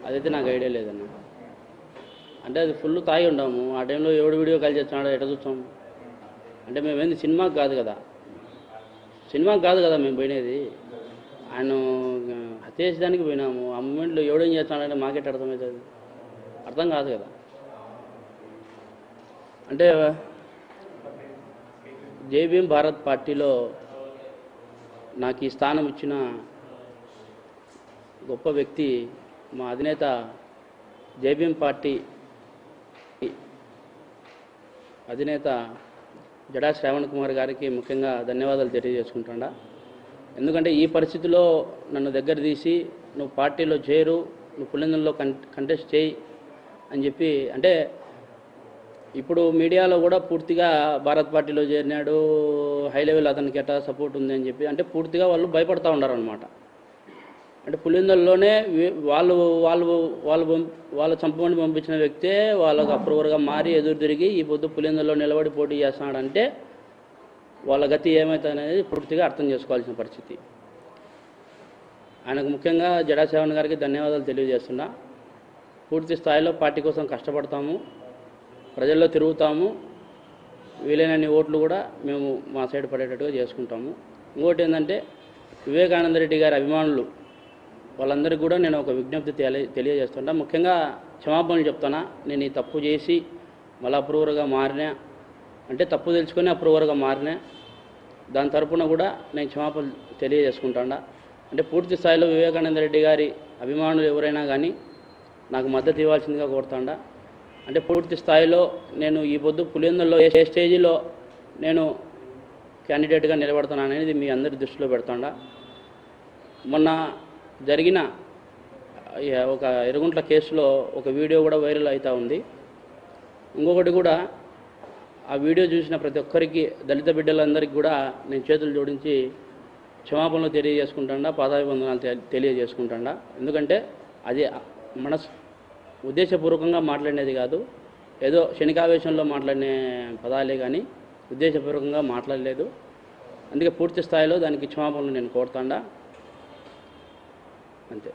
అదైతే నాకు ఐడియా లేదన్న. అంటే అది ఫుల్ తాగి ఉన్నాము. ఆ టైంలో ఎవడు వీడియో కాల్ చేస్తున్నాడో ఎట్లా చూస్తాం? అంటే మేమేంది సినిమాకి కాదు కదా, మేము పోయినది. ఆయన హత్య చేసేదానికి పోయినాము. ఆ మూమెంట్లో ఎవడేం చేస్తున్నాడంటే మాకెట్ అర్థమవుతుంది? అర్థం కాదు కదా. అంటే జై భీమ్ భారత్ పార్టీలో నాకు ఈ స్థానం ఇచ్చిన గొప్ప వ్యక్తి మా అధినేత జై భీమ్ పార్టీ అధినేత జడా శ్రావణ్ కుమార్ గారికి ముఖ్యంగా ధన్యవాదాలు తెలియజేసుకుంటాడా. ఎందుకంటే ఈ పరిస్థితిలో నన్ను దగ్గర తీసి నువ్వు పార్టీలో చేరు, నువ్వు పులిందల్లో కంటెస్ట్ చేయి అని చెప్పి, అంటే ఇప్పుడు మీడియాలో కూడా పూర్తిగా భారత్ పార్టీలో చేరినాడు, హై లెవెల్ అతనికి ఎట్లా సపోర్ట్ ఉంది అని చెప్పి, అంటే పూర్తిగా వాళ్ళు భయపడతా ఉన్నారు అనమాట. అంటే పులిందల్లోనే వాళ్ళు చంపమని పంపించిన వ్యక్తే వాళ్ళకు అప్రూవర్గా మారి ఎదురు తిరిగి ఈ పొద్దు పులిందల్లో నిలబడి పోటీ చేస్తున్నాడంటే వాళ్ళ గతి ఏమవుతుంది అనేది పూర్తిగా అర్థం చేసుకోవాల్సిన పరిస్థితి. ఆయనకు ముఖ్యంగా జడా శ్రావణ్ గారికి ధన్యవాదాలు తెలియజేస్తున్నా. పూర్తి స్థాయిలో పార్టీ కోసం కష్టపడతాము, ప్రజల్లో తిరుగుతాము, వీలైనన్ని ఓట్లు కూడా మేము మా సైడ్ పడేటట్టుగా చేసుకుంటాము. ఇంకోటి ఏంటంటే వివేకానంద రెడ్డి గారి అభిమానులు వాళ్ళందరికీ కూడా నేను ఒక విజ్ఞప్తి తెలియజేస్తున్నా. ముఖ్యంగా క్షమాపణలు చెప్తానా. నేను ఈ తప్పు చేసి మళ్ళీ అప్రూవర్గా మారినా, అంటే తప్పు తెలుసుకొని అప్రూవర్గా మారినా, దాని తరపున కూడా నేను క్షమాపణలు తెలియజేసుకుంటాడా. అంటే పూర్తి స్థాయిలో వివేకానంద రెడ్డి గారి అభిమానులు ఎవరైనా కానీ నాకు మద్దతు ఇవ్వాల్సిందిగా కోరుతాడా. అంటే పూర్తి స్థాయిలో నేను ఈ పొద్దు పులివెందుల్లో ఏ స్టేజీలో నేను క్యాండిడేట్గా నిలబడతాను అనేది మీ అందరి దృష్టిలో పెడతాడా. మొన్న జరిగిన ఒక ఎర్రగుంట్ల కేసులో ఒక వీడియో కూడా వైరల్ అవుతూ ఉంది. ఇంకొకటి కూడా ఆ వీడియో చూసిన ప్రతి ఒక్కరికి, దళిత బిడ్డలందరికీ కూడా నేను చేతులు జోడించి క్షమాపణలు తెలియజేసుకుంటాడా, పాదాభివందనాలు తెలియజేసుకుంటాడా. ఎందుకంటే అది ఉద్దేశపూర్వకంగా మాట్లాడినది కాదు, ఏదో క్షణికావేశంలో మాట్లాడిన పదాలే కానీ ఉద్దేశపూర్వకంగా మాట్లాడలేదు. అందుకే పూర్తి స్థాయిలో దానికి క్షమాపణలు నేను కోరుతాడా. అంతే.